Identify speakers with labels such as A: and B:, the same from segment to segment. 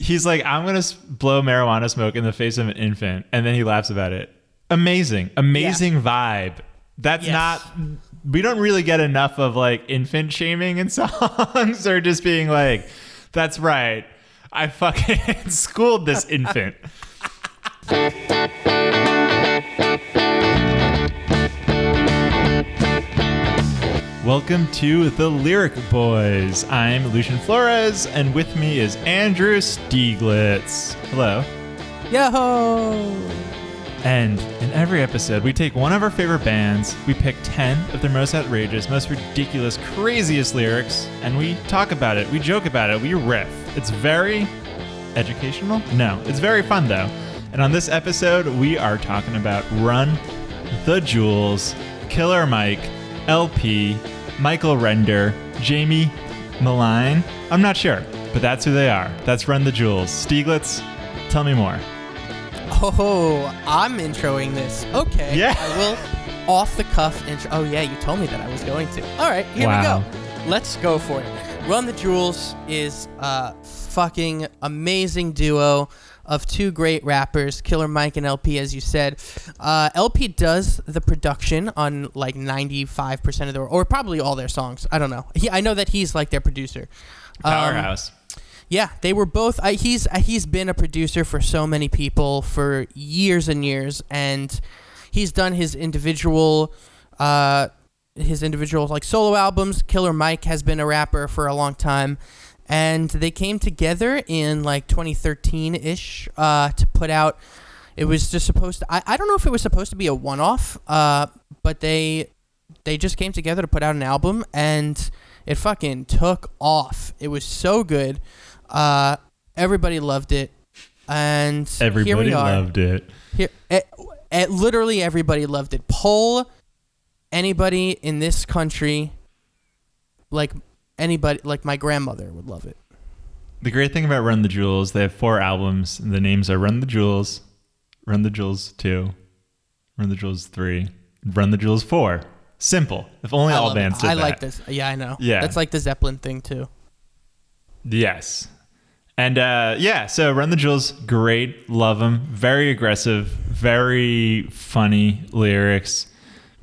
A: He's like, I'm going to blow marijuana smoke in the face of an infant. And then he laughs about it. Amazing vibe. That's not, we don't really get enough of like infant shaming in songs or just being like, that's right. I fucking schooled this infant. Welcome to the Lyric Boys. I'm Lucian Flores, and with me is Andrew Stieglitz. Hello.
B: Yo!
A: And in every episode, we take one of our favorite bands, we pick 10 of their most outrageous, most ridiculous, craziest lyrics, and we talk about it, we joke about it, we riff. It's very educational? No, it's very fun though. And on this episode, we are talking about Run the Jewels, Killer Mike, LP, Michael Render, Jamie Malign. I'm not sure, but that's who they are. That's Run the Jewels. Stieglitz, tell me more.
B: Oh, I'm introing this. Okay.
A: Yeah.
B: I will off the cuff intro. Oh, yeah, you told me that I was going to. All right, here we go. Let's go for it. Run the Jewels is a fucking amazing duo of two great rappers, Killer Mike and LP, as you said. LP does the production on like 95% of their, or probably all their songs. I don't know. I know that he's like their producer.
A: Powerhouse.
B: Yeah, they were both. He's been a producer for so many people for years and years, and he's done his individual like solo albums. Killer Mike has been a rapper for a long time. And they came together in like 2013-ish to put out. It was just supposed to. I don't know if it was supposed to be a one-off, but they just came together to put out an album, and it fucking took off. It was so good. Everybody loved it, and
A: everybody
B: here we are.
A: Loved it.
B: Here, literally everybody loved it. Poll anybody in this country, like. Anybody, like my grandmother would love it.
A: The great thing about Run the Jewels, they have 4 albums. And the names are Run the Jewels, Run the Jewels 2, Run the Jewels 3, Run the Jewels 4. Simple. If only all bands did that.
B: I like this. Yeah, I know.
A: Yeah.
B: That's like the Zeppelin thing too.
A: Yes. And so Run the Jewels, great. Love them. Very aggressive, very funny lyrics.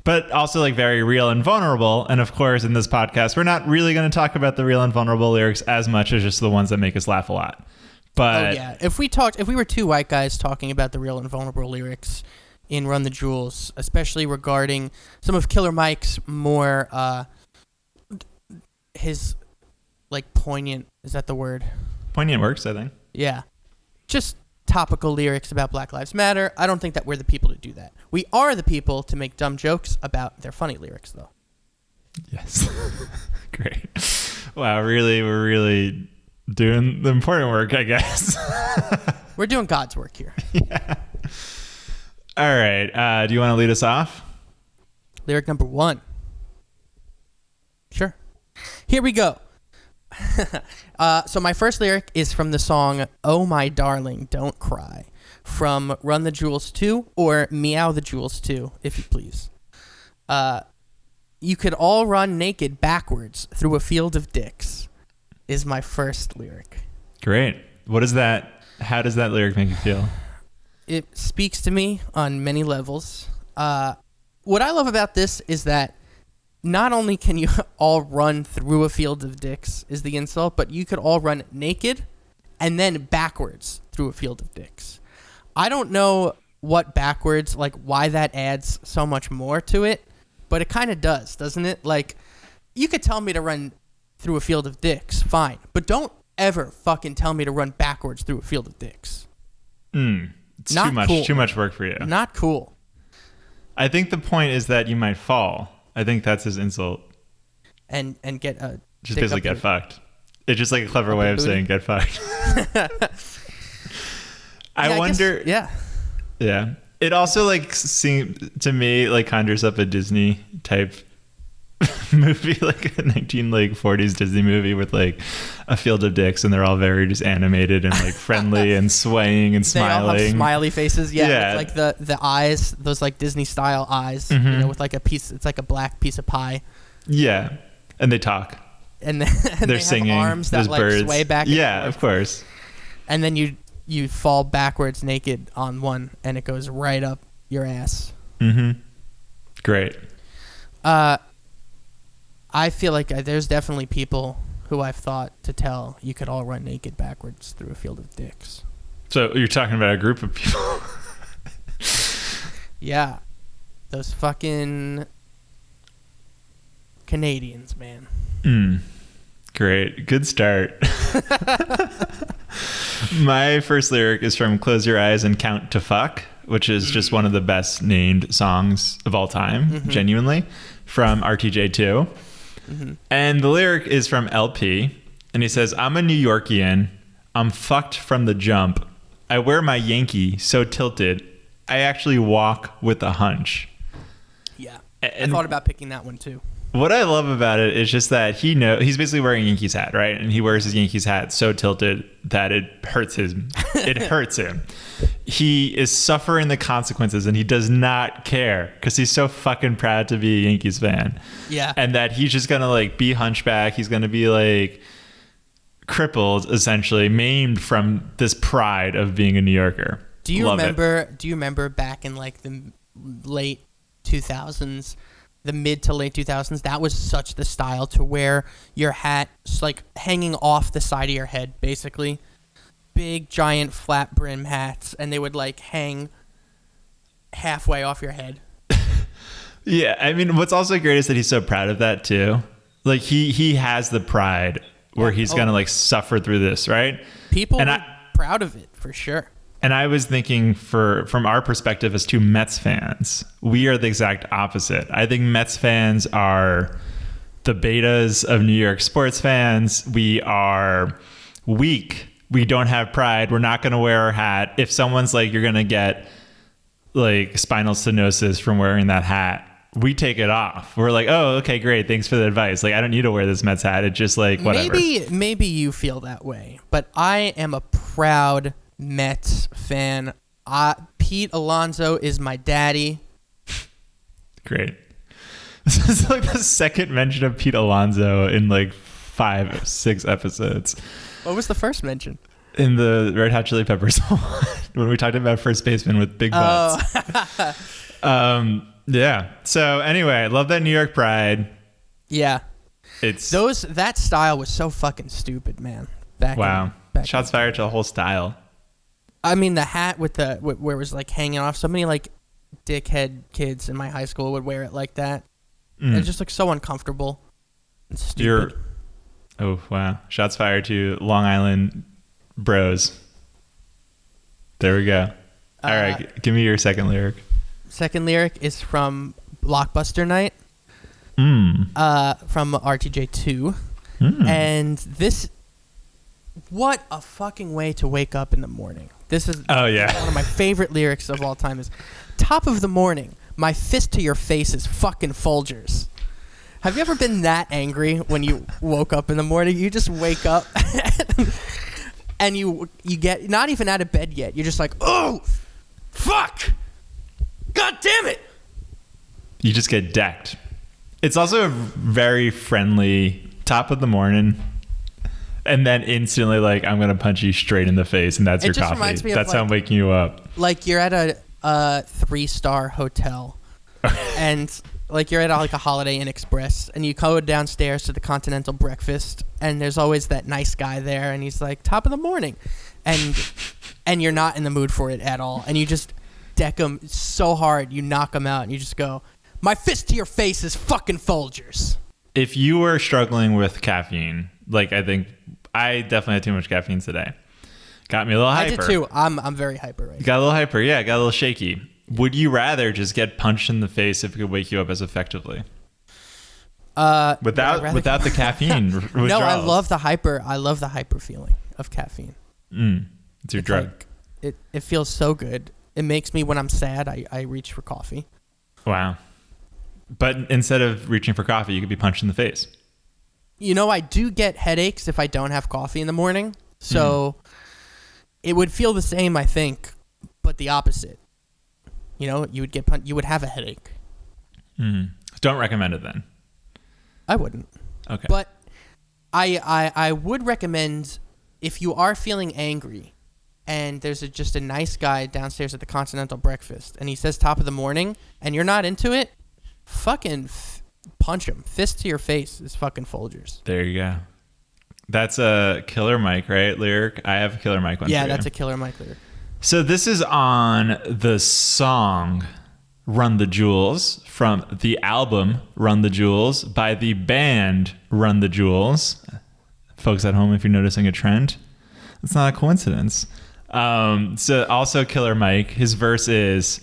A: But also like very real and vulnerable. And of course, in this podcast, we're not really going to talk about the real and vulnerable lyrics as much as just the ones that make us laugh a lot. But
B: yeah, if we were two white guys talking about the real and vulnerable lyrics in Run the Jewels, especially regarding some of Killer Mike's more his like poignant, is that the word?
A: Poignant works, I think.
B: Yeah. Just topical lyrics about Black Lives Matter. I don't think that we're the people to do that. We are the people to make dumb jokes about their funny lyrics, though.
A: Yes. Great. Wow, we're really doing the important work, I guess.
B: We're doing God's work here.
A: Yeah. All right. Do you want to lead us off?
B: Lyric number 1. Sure. Here we go. So my first lyric is from the song "Oh My Darling, Don't Cry" from Run the Jewels 2, or Meow the Jewels 2, if you please. You could all run naked backwards through a field of dicks is my first lyric.
A: Great. What is that? How does that lyric make you feel?
B: It speaks to me on many levels. What I love about this is that not only can you all run through a field of dicks is the insult, but you could all run naked and then backwards through a field of dicks. I don't know what backwards, like why that adds so much more to it, but it kind of does, doesn't it? Like, you could tell me to run through a field of dicks, fine, but don't ever fucking tell me to run backwards through a field of dicks.
A: It's
B: Not
A: too much,
B: cool.
A: Too much work for you.
B: Not cool.
A: I think the point is that you might fall. I think that's his insult.
B: And get a...
A: Just basically get fucked. It's just like a clever way of saying get fucked. I wonder...
B: Yeah.
A: It also like seems to me like conjures up a Disney type movie, like a 1940s Disney movie with like a field of dicks, and they're all very just animated and like friendly and swaying and smiling.
B: They all have smiley faces. Yeah.
A: With,
B: like the eyes, those like Disney style eyes,
A: mm-hmm.
B: you know, with like a piece, it's like a black piece of pie.
A: Yeah. And they talk.
B: And, they're
A: they have
B: singing. Arms that
A: There's
B: like
A: birds.
B: Sway back and
A: yeah,
B: forth.
A: Of course.
B: and then you fall backwards naked on one, and it goes right up your ass.
A: Mm-hmm. Great.
B: I feel like there's definitely people who I've thought to tell you could all run naked backwards through a field of dicks.
A: So you're talking about a group of people.
B: Yeah. Those fucking Canadians, man.
A: Great. Good start. My first lyric is from Close Your Eyes and Count to Fuck, which is just one of the best named songs of all time, genuinely, from RTJ2. And the lyric is from LP, and he says, I'm a New Yorkian. I'm fucked from the jump. I wear my Yankee so tilted. I actually walk with a hunch.
B: Yeah. I thought about picking that one too.
A: What I love about it is just that he's basically wearing a Yankees hat, right? And he wears his Yankees hat so tilted that it hurts him. It hurts him. He is suffering the consequences, and he does not care because he's so fucking proud to be a Yankees fan.
B: Yeah.
A: And that he's just going to like be hunchback. He's going to be like crippled, essentially maimed from this pride of being a New Yorker.
B: Do you remember back in like the late 2000s, the mid to late 2000s, that was such the style to wear your hat like hanging off the side of your head, basically. Big, giant, flat brim hats, and they would like hang halfway off your head.
A: Yeah, I mean, what's also great is that he's so proud of that too. Like he has the pride where he's gonna like suffer through this, right?
B: People are proud of it for sure.
A: And I was thinking from our perspective as two Mets fans, we are the exact opposite. I think Mets fans are the betas of New York sports fans. We are weak. We don't have pride. We're not going to wear our hat. If someone's like, you're going to get like spinal stenosis from wearing that hat, we take it off. We're like, oh, okay, great. Thanks for the advice. Like, I don't need to wear this Mets hat. It's just like, whatever.
B: Maybe you feel that way, but I am a proud Mets fan. Pete Alonso is my daddy.
A: Great. This is like the second mention of Pete Alonso in like 5 or 6 episodes.
B: What was the first mention?
A: In the Red Hot Chili Peppers when we talked about first baseman with big butts. Yeah. So anyway, I love that New York pride.
B: Yeah.
A: It's
B: that style was so fucking stupid, man.
A: Wow. Shots fired to the whole style.
B: I mean, the hat with where it was like hanging off. So many like dickhead kids in my high school would wear it like that. It just looks so uncomfortable and stupid.
A: Oh, wow. Shots fired to Long Island bros. There we go. All right. Give me your second lyric.
B: Second lyric is from Blockbuster Night. From RTJ2. And this, what a fucking way to wake up in the morning. This is one of my favorite lyrics of all time is, top of the morning, my fist to your face is fucking Folgers. Have you ever been that angry when you woke up in the morning? You just wake up and you get not even out of bed yet. You're just like, oh, fuck. God damn it.
A: You just get decked. It's also a very friendly top of the morning. And then instantly like, I'm going to punch you straight in the face. And that's your coffee. That's how I'm waking you up.
B: Like you're at a 3-star hotel and like you're at like a Holiday Inn Express and you go downstairs to the continental breakfast and there's always that nice guy there and he's like top of the morning and you're not in the mood for it at all and you just deck him so hard you knock him out and you just go, my fist to your face is fucking Folgers.
A: If you were struggling with caffeine, like I think I definitely had too much caffeine today. Got me a little hyper.
B: I did too. I'm very hyper right now.
A: Got a little hyper. Yeah, got a little shaky. Would you rather just get punched in the face if it could wake you up as effectively? Without the caffeine withdrawals.
B: No, I love the hyper feeling of caffeine.
A: It's your drug.
B: Like, it feels so good. It makes me, when I'm sad, I reach for coffee.
A: Wow. But instead of reaching for coffee, you could be punched in the face.
B: You know, I do get headaches if I don't have coffee in the morning. So it would feel the same, I think, but the opposite. You know, you would have a headache.
A: Don't recommend it then.
B: I wouldn't.
A: Okay.
B: But I would recommend, if you are feeling angry, and there's just a nice guy downstairs at the Continental Breakfast, and he says top of the morning, and you're not into it, fucking punch him. Fist to your face is fucking Folgers.
A: There you go. That's a Killer Mike, right? Lyric. I have a Killer Mike one.
B: Yeah,
A: for
B: that's
A: you.
B: a Killer Mike lyric.
A: So this is on the song Run the Jewels from the album Run the Jewels by the band Run the Jewels. Folks at home, if you're noticing a trend, it's not a coincidence. So also Killer Mike, his verse is,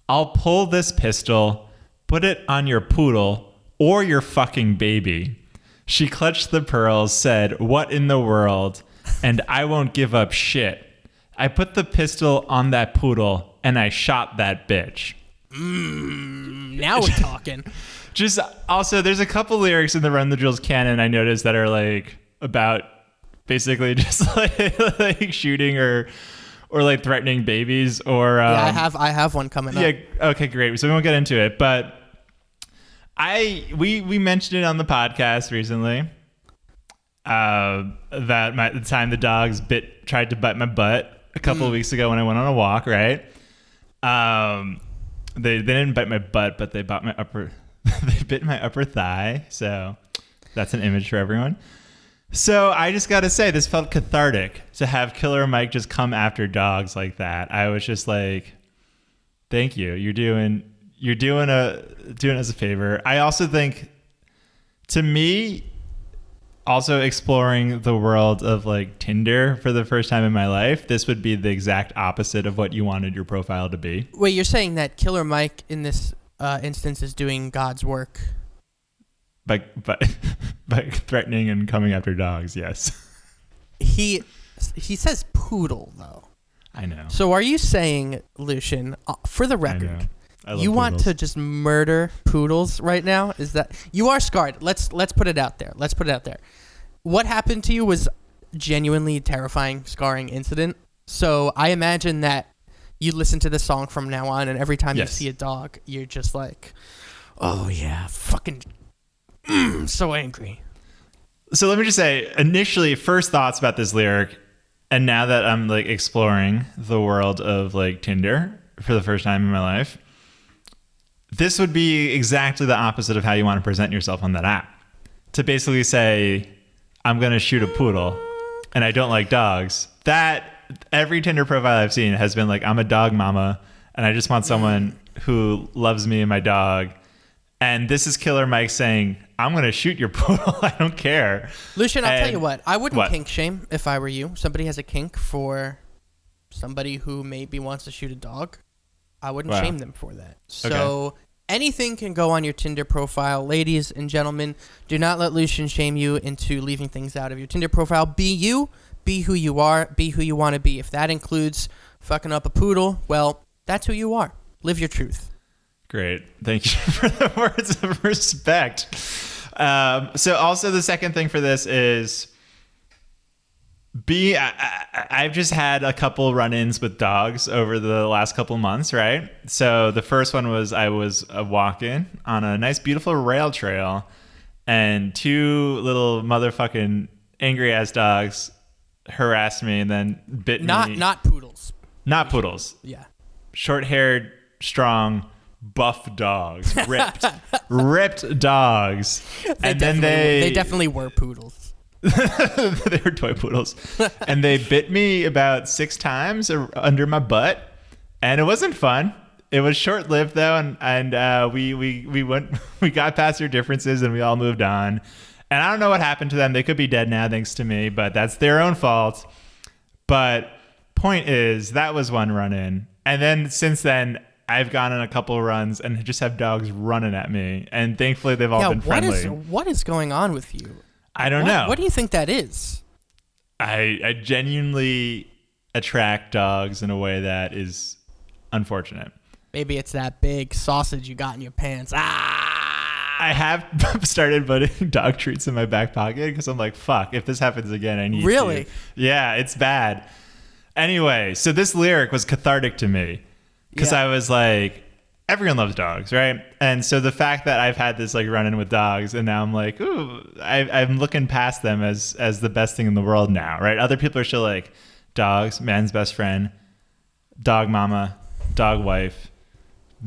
A: I'll pull this pistol, put it on your poodle or your fucking baby. She clutched the pearls, said, what in the world? And I won't give up shit. I put the pistol on that poodle and I shot that bitch.
B: Now we're talking.
A: Just also, there's a couple lyrics in the Run the Jewels canon I noticed that are like about basically just like shooting or like threatening babies or
B: yeah, I have one coming up.
A: Yeah, okay, great. So we won't get into it, but we mentioned it on the podcast recently. That the time the dogs tried to bite my butt a couple of weeks ago when I went on a walk, right? They didn't bite my butt, but they bit my upper thigh. So that's an image for everyone. So I just got to say, this felt cathartic to have Killer Mike just come after dogs like that. I was just like, thank you. You're doing us a favor. I also think, to me, also exploring the world of like Tinder for the first time in my life, this would be the exact opposite of what you wanted your profile to be.
B: Wait, you're saying that Killer Mike in this instance is doing God's work?
A: By threatening and coming after dogs, yes.
B: He says poodle, though.
A: I know.
B: So are you saying, Lucian, for the record, you want to just murder poodles right now? Is that you are scarred? Let's put it out there. What happened to you was genuinely terrifying, scarring incident. So I imagine that you listen to this song from now on, and every time you see a dog, you're just like, oh yeah, fucking so angry.
A: So let me just say, initially, first thoughts about this lyric, and now that I'm like exploring the world of like Tinder for the first time in my life, this would be exactly the opposite of how you want to present yourself on that app. To basically say, I'm going to shoot a poodle and I don't like dogs. That every Tinder profile I've seen has been like, I'm a dog mama and I just want someone who loves me and my dog. And this is Killer Mike saying, I'm going to shoot your poodle. I don't care.
B: Lucian, I'll tell you what. I wouldn't kink shame if I were you. Somebody has a kink for somebody who maybe wants to shoot a dog. I wouldn't shame them for that. So anything can go on your Tinder profile. Ladies and gentlemen, do not let Lucian shame you into leaving things out of your Tinder profile. Be you. Be who you are. Be who you want to be. If that includes fucking up a poodle, well, that's who you are. Live your truth.
A: Great. Thank you for the words of respect. So also the second thing for this is I've just had a couple run-ins with dogs over the last couple months, right? So the first one was I was walking on a nice, beautiful rail trail, and two little motherfucking angry-ass dogs harassed me and then bit me.
B: Not poodles.
A: Not poodles.
B: Yeah.
A: Short-haired, strong, buff dogs. Ripped dogs.
B: They definitely were poodles.
A: They were toy poodles, and they bit me about 6 times under my butt, and it wasn't fun. It was short lived though, and we got past our differences and we all moved on. And I don't know what happened to them. They could be dead now thanks to me, but that's their own fault. But point is, that was one run in, and then since then I've gone on a couple runs and just have dogs running at me, and thankfully they've all been friendly.
B: What is going on with you?
A: I don't know.
B: What do you think that is?
A: I genuinely attract dogs in a way that is unfortunate.
B: Maybe it's that big sausage you got in your pants.
A: I have started putting dog treats in my back pocket because I'm like, fuck, if this happens again, I need
B: Really?
A: to. Yeah, it's bad. Anyway, so this lyric was cathartic to me because I was like, everyone loves dogs, right? And so the fact that I've had this like run-in with dogs, and now I'm like, ooh, I'm looking past them as the best thing in the world now, right? Other people are still like, dogs, man's best friend, dog mama, dog wife,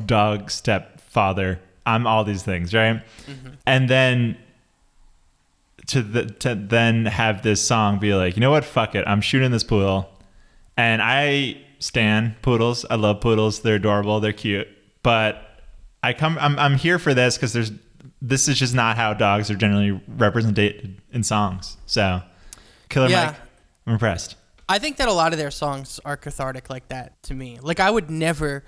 A: dog stepfather. I'm all these things, right? Mm-hmm. And then to then have this song be like, you know what? Fuck it. I'm shooting this poodle. And I stan poodles. I love poodles. They're adorable. They're cute. But I'm here for this because this is just not how dogs are generally represented in songs. So, Killer Mike, I'm impressed.
B: I think that a lot of their songs are cathartic like that to me. Like, I would never,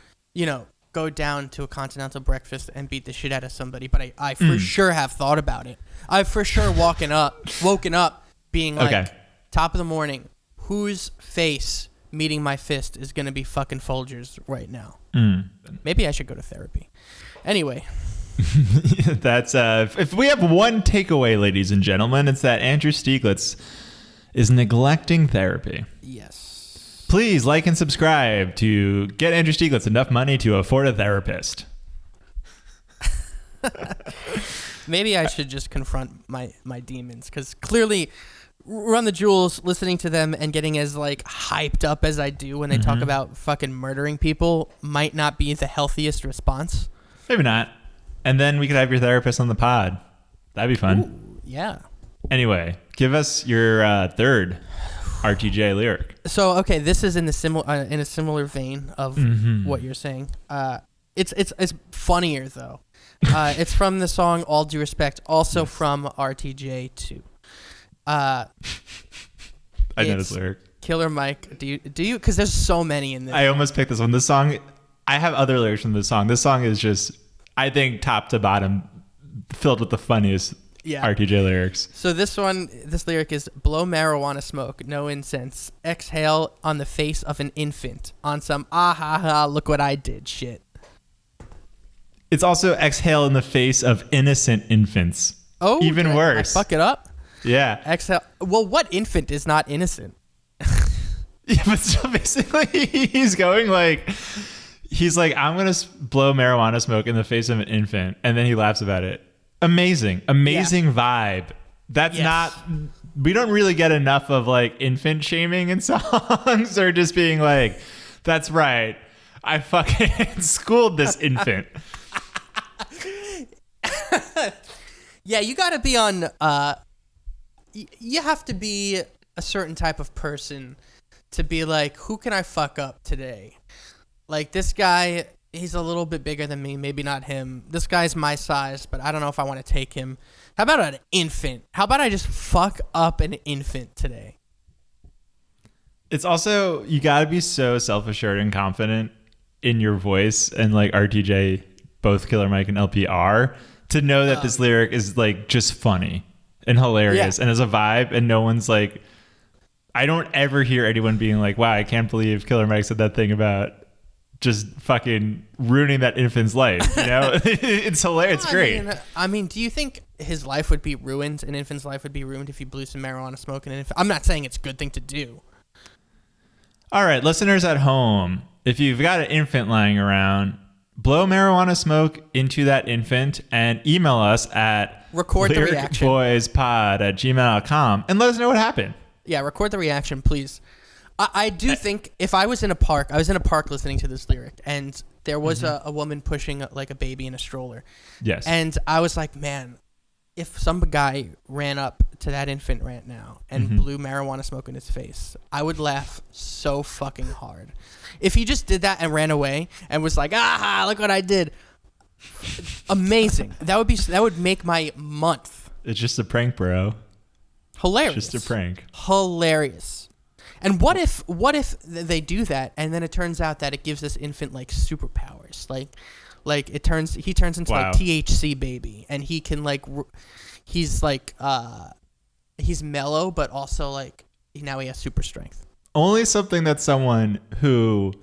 B: go down to a continental breakfast and beat the shit out of somebody, but I for sure have thought about it. I've for sure woken up being like, top of the morning, whose face meeting my fist is going to be fucking Folger's right now? Maybe I should go to therapy. Anyway.
A: That's if we have one takeaway, ladies and gentlemen, it's that Andrew Stieglitz is neglecting therapy.
B: Yes.
A: Please like and subscribe to get Andrew Stieglitz enough money to afford a therapist.
B: Maybe I should just confront my demons, because clearly Run the Jewels, listening to them and getting as like hyped up as I do when they talk about fucking murdering people might not be the healthiest response.
A: Maybe not. And then we could have your therapist on the pod. That'd be fun.
B: Ooh, yeah. Anyway,
A: give us your third RTJ lyric.
B: So, okay, this is in a similar vein of what you're saying. It's funnier though. It's from the song "All Due Respect," also from RTJ 2. I
A: know this lyric.
B: Killer Mike, do you? Because there's so many in this.
A: I almost picked this one. This song, I have other lyrics from this song. This song is just, I think, top to bottom, filled with the funniest RTJ lyrics.
B: So this lyric is: blow marijuana smoke, no incense, exhale on the face of an infant, on some ah ha ha, look what I did shit.
A: It's also exhale in the face of innocent infants.
B: Oh,
A: even worse.
B: I fuck it up.
A: Yeah.
B: Exhale. Well, what infant is not innocent?
A: Yeah, but so basically he's like, I'm going to blow marijuana smoke in the face of an infant. And then he laughs about it. Amazing vibe. That's not, we don't really get enough of like infant shaming in songs, or just being like, that's right, I fucking schooled this infant.
B: Yeah, you got to be on, you have to be a certain type of person to be like, who can I fuck up today? Like, this guy, he's a little bit bigger than me, maybe not him. This guy's my size, but I don't know if I want to take him. How about an infant? How about I just fuck up an infant today?
A: It's also, you got to be so self-assured and confident in your voice, and like RTJ, both Killer Mike and LP are, to know that this lyric is like just funny and hilarious and as a vibe, and no one's like, I don't ever hear anyone being like, wow, I can't believe Killer Mike said that thing about just fucking ruining that infant's life. It's hilarious. It's great.
B: I mean, do you think his life would be ruined, an infant's life would be ruined, if he blew some marijuana smoke in an infant? I'm not saying it's a good thing to do.
A: All right, listeners at home, if you've got an infant lying around, blow marijuana smoke into that infant and email us at lyricboyspod@gmail.com and let us know what happened.
B: Yeah, record the reaction, please. I do think if I was in a park listening to this lyric, and there was a woman pushing like a baby in a stroller.
A: Yes.
B: And I was like, man, if some guy ran up to that infant right now and blew marijuana smoke in his face, I would laugh so fucking hard. If he just did that and ran away and was like, ah, look what I did. Amazing. That would make my month.
A: It's just a prank, bro.
B: Hilarious.
A: Just a prank.
B: Hilarious. And what if they do that and then it turns out that it gives this infant like superpowers, like he turns into like THC baby, and he can like he's mellow, but also like now he has super strength.
A: Only something that someone who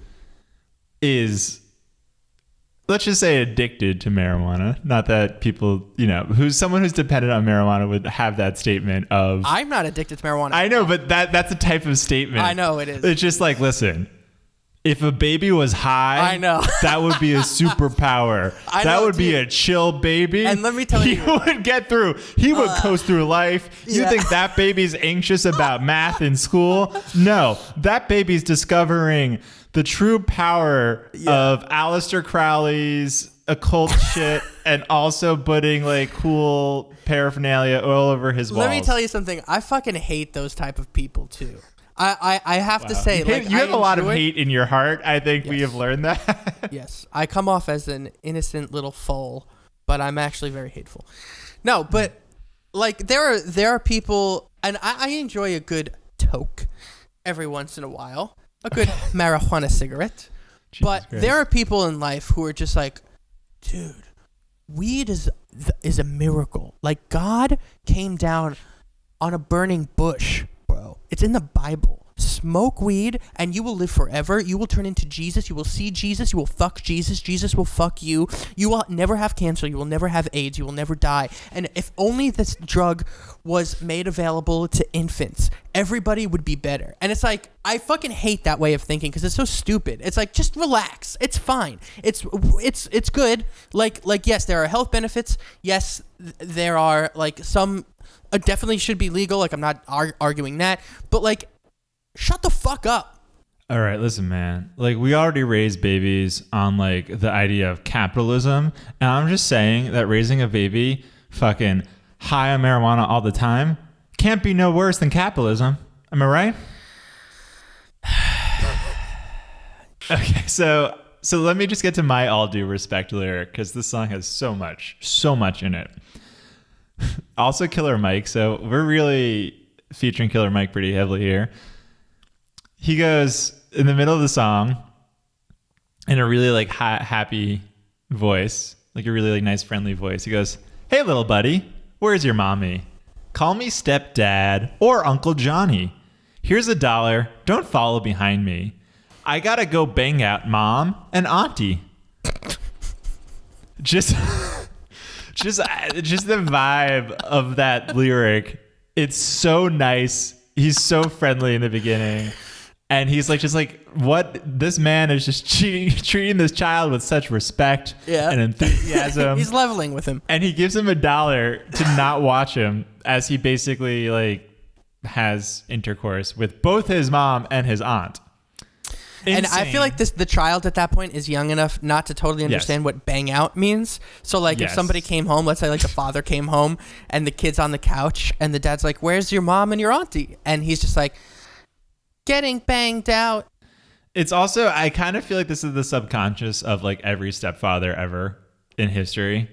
A: is, let's just say, addicted to marijuana, not that people, someone who's dependent on marijuana would have that statement of, I'm
B: not addicted to marijuana.
A: I know, but that's a type of statement.
B: I know it is.
A: It's just like, listen, If a baby was high,
B: I know.
A: that would be a superpower. That would be a chill baby.
B: And let me tell you,
A: he would get through. He would coast through life. You think that baby's anxious about math in school? No, that baby's discovering the true power of Aleister Crowley's occult shit and also putting like cool paraphernalia all over his walls.
B: Let me tell you something. I fucking hate those type of people too. I have to say,
A: you have a lot of hate in your heart. I think we have learned that.
B: Yes, I come off as an innocent little foal, but I'm actually very hateful. No, but like there are people, and I enjoy a good toke every once in a while, a good marijuana cigarette. But there are people in life who are just like, dude, weed is a miracle. Like God came down on a burning bush. It's in the Bible. Smoke weed and you will live forever. You will turn into Jesus. You will see Jesus. You will fuck Jesus. Jesus will fuck you. You will never have cancer. You will never have AIDS. You will never die. And if only this drug was made available to infants, everybody would be better. And it's like, I fucking hate that way of thinking because it's so stupid. It's like, just relax. It's fine. It's good. Like yes, there are health benefits. Yes, there are like some definitely should be legal. Like I'm not arguing that, but like, shut the fuck up.
A: All right, listen, man. Like we already raised babies on like the idea of capitalism, and I'm just saying that raising a baby fucking high on marijuana all the time can't be no worse than capitalism. Am I right? Okay, so let me just get to my all due respect lyric because this song has so much in it. Also Killer Mike, so we're really featuring Killer Mike pretty heavily here. He goes in the middle of the song in a really like happy voice, like a really like nice friendly voice. He goes, "Hey little buddy, where's your mommy? Call me stepdad or Uncle Johnny. Here's $1, don't follow behind me. I gotta go bang out mom and auntie." Just the vibe of that lyric. It's so nice. He's so friendly in the beginning. And he's like, just like, what? This man is just treating this child with such respect and enthusiasm.
B: He's leveling with him.
A: And he gives him $1 to not watch him as he basically like has intercourse with both his mom and his aunt. Insane.
B: And I feel like the child at that point is young enough not to totally understand what bang out means. So like if somebody came home, let's say like the father came home and the kid's on the couch and the dad's like, "Where's your mom and your auntie?" And he's just like, "Getting banged out."
A: It's also, I kind of feel like this is the subconscious of like every stepfather ever in history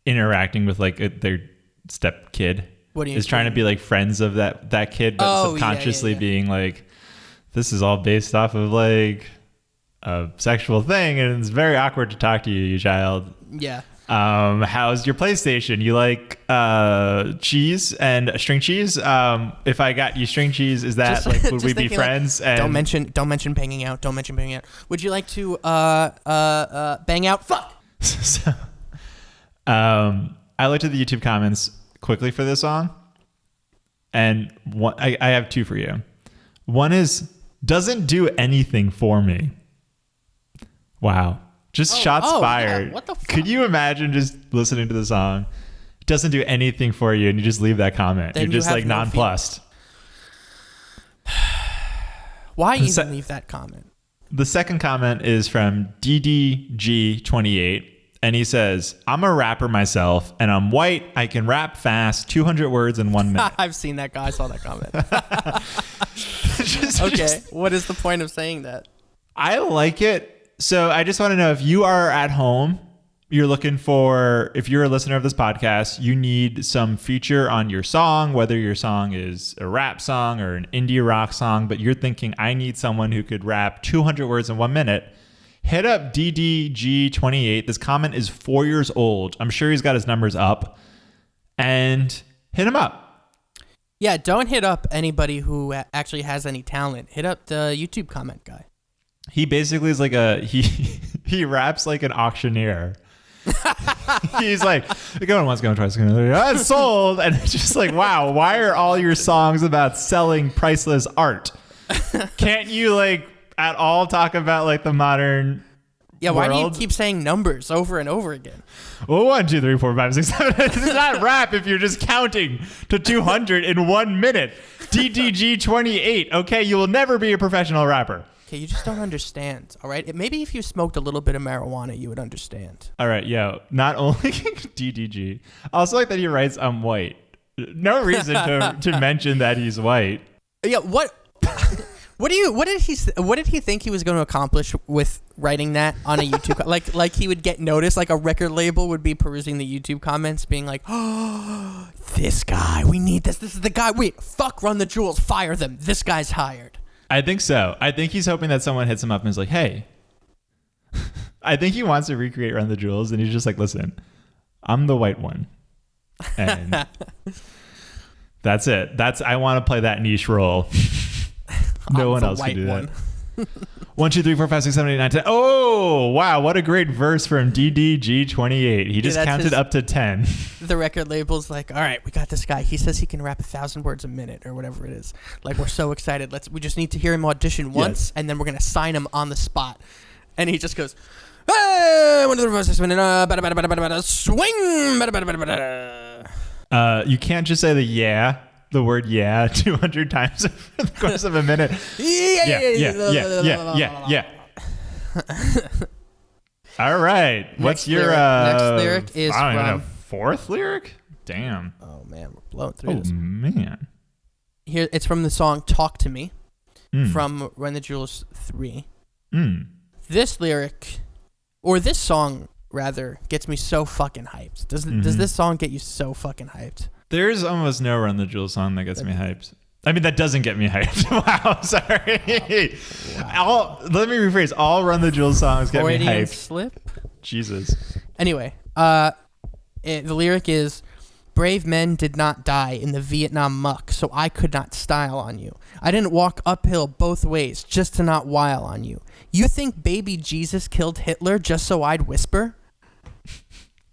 A: interacting with like their step kid.
B: What do you
A: is trying to be like friends of that kid, but subconsciously being like, this is all based off of like a sexual thing, and it's very awkward to talk to you child.
B: Yeah.
A: How's your PlayStation? You like cheese and string cheese? If I got you string cheese, is that like would we be friends?
B: Like,
A: and
B: don't mention banging out. Don't mention banging out. Would you like to bang out? Fuck.
A: So, I looked at the YouTube comments quickly for this song, and I have two for you. One is, doesn't do anything for me. Wow. Just shots fired.
B: Yeah. What the fuck?
A: Could you imagine just listening to the song? Doesn't do anything for you, and you just leave that comment.
B: Then
A: You're just like nonplussed.
B: Why even leave that comment?
A: The second comment is from DDG28, and he says, "I'm a rapper myself, and I'm white. I can rap fast, 200 words in 1 minute."
B: I've seen that guy. I saw that comment. Okay, what is the point of saying that?
A: I like it. So I just want to know, if you are at home, you're looking for, if you're a listener of this podcast, you need some feature on your song, whether your song is a rap song or an indie rock song, but you're thinking, I need someone who could rap 200 words in 1 minute. Hit up DDG28. This comment is 4 years old. I'm sure he's got his numbers up. And hit him up.
B: Yeah, don't hit up anybody who actually has any talent. Hit up the YouTube comment guy.
A: He basically is like he raps like an auctioneer. He's like, going once, going twice, going sold. And it's just like, wow, why are all your songs about selling priceless art? Can't you like at all talk about like the modern
B: Yeah, why do you
A: world.
B: keep saying numbers over and over again?
A: Well, 1, 2, 3, 4, 5, 6, 7. This is not rap if you're just counting to 200 in 1 minute. DDG 28. Okay, you will never be a professional rapper.
B: Okay, you just don't understand, all right? Maybe if you smoked a little bit of marijuana, you would understand.
A: All right, yo. Not only DDG. I also like that he writes, I'm white. No reason to mention that he's white.
B: Yeah, what did he think he was going to accomplish with writing that on a YouTube like he would get noticed, like a record label would be perusing the YouTube comments being like, "Oh, this guy, we need this is the guy. Wait, fuck Run the Jewels, fire them. This guy's hired."
A: I think so. I think he's hoping that someone hits him up and is like, hey. I think he wants to recreate Run the Jewels, and he's just like, listen, I'm the white one. And that's it. I want to play that niche role. No one else can do that. 1, 2, 3, 4, 5, 6, 7, 8, 9, 10. Oh, wow. What a great verse from DDG28. He just counted up to 10.
B: The record label's like, all right, we got this guy. He says he can rap 1,000 words a minute or whatever it is. Like, we're so excited. We just need to hear him audition once, and then we're going to sign him on the spot. And he just goes, hey, 1, 2, 3, 4, 6, 7, 8, swing.
A: You can't just say the word 200 times in the course of a minute. Yeah. All right. What's your
B: next lyric is
A: I don't even know, fourth lyric? Damn.
B: Oh man, we're blowing through this.
A: Man.
B: Here it's from the song Talk to Me from Run the Jewels 3. This lyric, or this song rather, gets me so fucking hyped. Does this song get you so fucking hyped?
A: There's almost no Run the Jewels song that gets me hyped. I mean, that doesn't get me hyped. Wow, sorry. Wow. Let me rephrase. All Run the Jewels songs get me hyped.
B: Slip?
A: Jesus.
B: Anyway, the lyric is, brave men did not die in the Vietnam muck, so I could not style on you. I didn't walk uphill both ways just to not while on you. You think baby Jesus killed Hitler just so I'd whisper?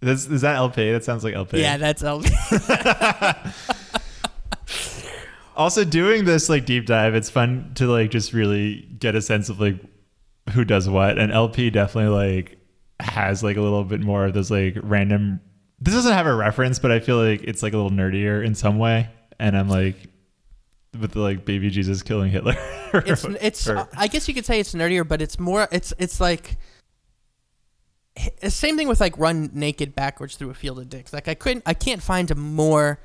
A: Is that LP? That sounds like LP.
B: Yeah, that's LP.
A: Also, doing this like deep dive, it's fun to like just really get a sense of like who does what. And LP definitely like has like a little bit more of this like random. This doesn't have a reference, but I feel like it's like a little nerdier in some way. And I'm like, with the like baby Jesus killing Hitler.
B: It's I guess you could say it's nerdier, but it's more. It's like. Same thing with like run naked backwards through a field of dicks. Like I can't find a more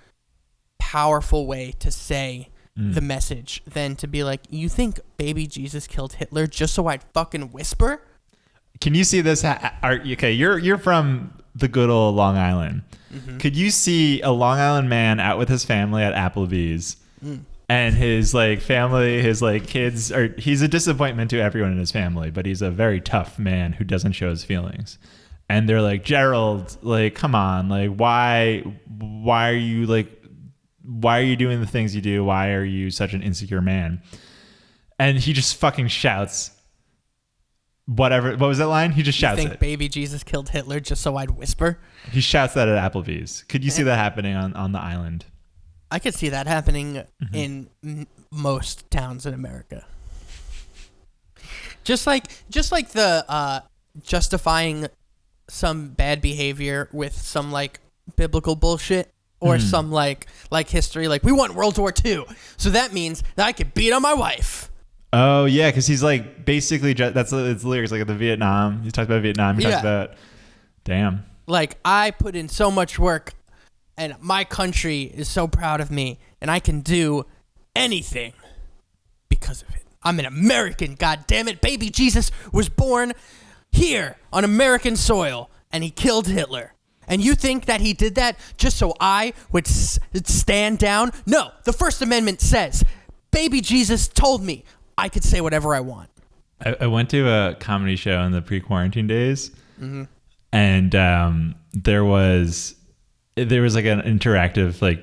B: powerful way to say the message than to be like, you think baby Jesus killed Hitler just so I'd fucking whisper?
A: Can you see this? Okay, you're from the good old Long Island. Mm-hmm. Could you see a Long Island man out with his family at Applebee's? And his like family, his like kids he's a disappointment to everyone in his family, but he's a very tough man who doesn't show his feelings. And they're like, Gerald, like, come on, like, why are you doing the things you do? Why are you such an insecure man? And he just fucking shouts whatever. What was that line? He just shouts
B: you think baby Jesus killed Hitler just so I'd whisper? He
A: shouts that at Applebee's. Could you see that happening on the island?
B: I could see that happening in most towns in America. Just like the justifying some bad behavior with some like biblical bullshit or some like history, like we won World War II, so that means that I could beat on my wife.
A: Oh yeah, because he's like basically that's it's lyrics like the Vietnam. He talks about Vietnam. He talks about damn.
B: Like I put in so much work. And my country is so proud of me, and I can do anything because of it. I'm an American, goddammit. Baby Jesus was born here on American soil, and he killed Hitler. And you think that he did that just so I would stand down? No, the First Amendment says, baby Jesus told me I could say whatever I want.
A: I went to a comedy show in the pre-quarantine days, and there was like an interactive, like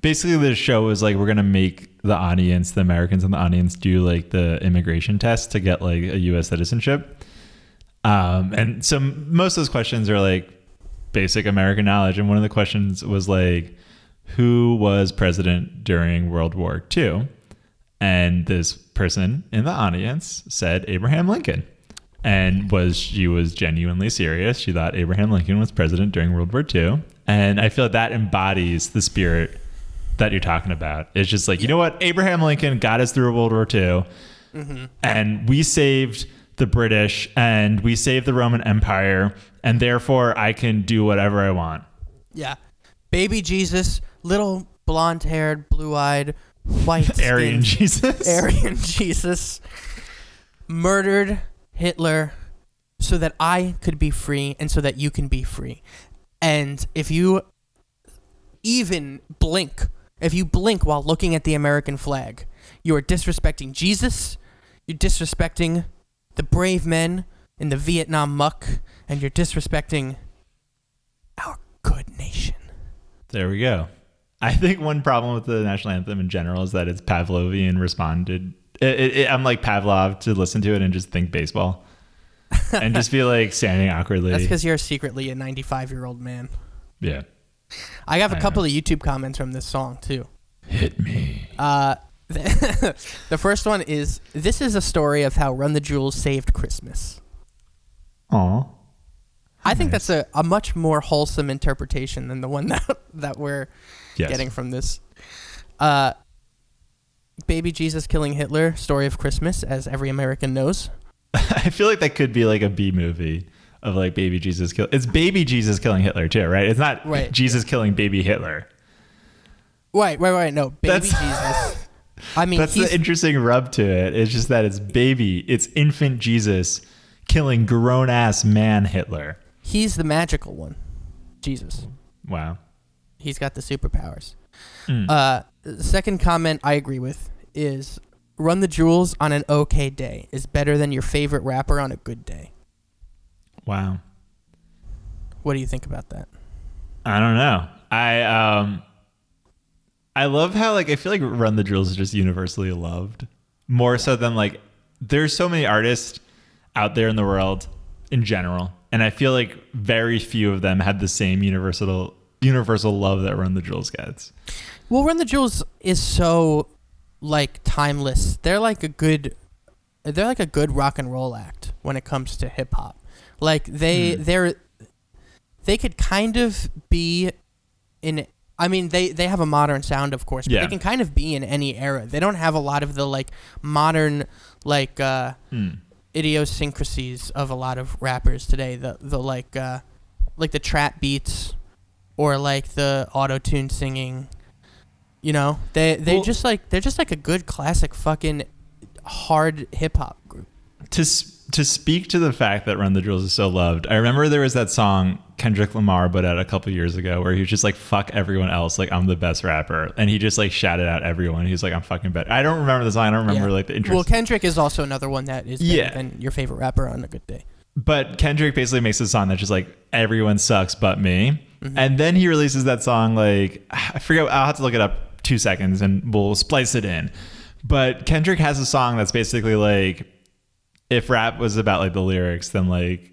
A: basically the show was like, we're going to make the Americans in the audience do like the immigration test to get like a US citizenship. And so most of those questions are like basic American knowledge. And one of the questions was like, who was president during World War II? And this person in the audience said Abraham Lincoln. And she was genuinely serious. She thought Abraham Lincoln was president during World War II. And I feel like that embodies the spirit that you're talking about. It's just like, you know what? Abraham Lincoln got us through World War II. Mm-hmm. And we saved the British and we saved the Roman Empire. And therefore, I can do whatever I want.
B: Yeah. Baby Jesus, little blonde-haired, blue-eyed, white
A: Aryan Jesus.
B: Murdered Hitler so that I could be free and so that you can be free. And if you even blink while looking at the American flag, you are disrespecting Jesus, you're disrespecting the brave men in the Vietnam muck, and you're disrespecting our good nation.
A: There we go. I think one problem with the national anthem in general is that it's Pavlovian responded. I'm like Pavlov to listen to it and just think baseball and just feel like standing awkwardly.
B: That's because you're secretly a 95-year-old man.
A: Yeah.
B: I have a couple of YouTube comments from this song too.
A: Hit me.
B: The first one is, this is a story of how Run the Jewels saved Christmas.
A: Aw.
B: I think that's a much more wholesome interpretation than the one that we're getting from this. Baby Jesus killing Hitler, story of Christmas, as every American knows.
A: I feel like that could be like a B movie of like baby Jesus it's baby Jesus killing Hitler too, right? It's not Jesus killing baby Hitler.
B: Right. No, baby Jesus. I mean,
A: that's the interesting rub to it. It's just that it's infant Jesus killing grown ass man Hitler.
B: He's the magical one, Jesus.
A: Wow.
B: He's got the superpowers. The second comment I agree with is, Run the Jewels on an okay day is better than your favorite rapper on a good day.
A: Wow.
B: What do you think about that?
A: I don't know. I love how like I feel like Run the Jewels is just universally loved, more so than like there's so many artists out there in the world in general, and I feel like very few of them had the same universal love that Run the Jewels gets.
B: Well, Run the Jewels is so like timeless. They're like a good rock and roll act when it comes to hip hop. Like they could kind of be in. I mean, they have a modern sound, of course, but they can kind of be in any era. They don't have a lot of the like modern like idiosyncrasies of a lot of rappers today. The like the trap beats or like the auto-tune singing. You know, they're just like a good classic fucking hard hip hop group.
A: To speak to the fact that Run the Jewels is so loved, I remember there was that song Kendrick Lamar put out a couple years ago where he was just like, fuck everyone else, like I'm the best rapper, and he just like shouted out everyone. He's like, I'm fucking better. I don't remember the song. I don't remember like the interest.
B: Well, Kendrick is also another one that is better than your favorite rapper on a good day.
A: But Kendrick basically makes a song that's just like, everyone sucks but me. Mm-hmm. And then he releases that song, like, I forget, I'll have to look it up 2 seconds and we'll splice it in. But Kendrick has a song that's basically like, if rap was about like the lyrics, then like,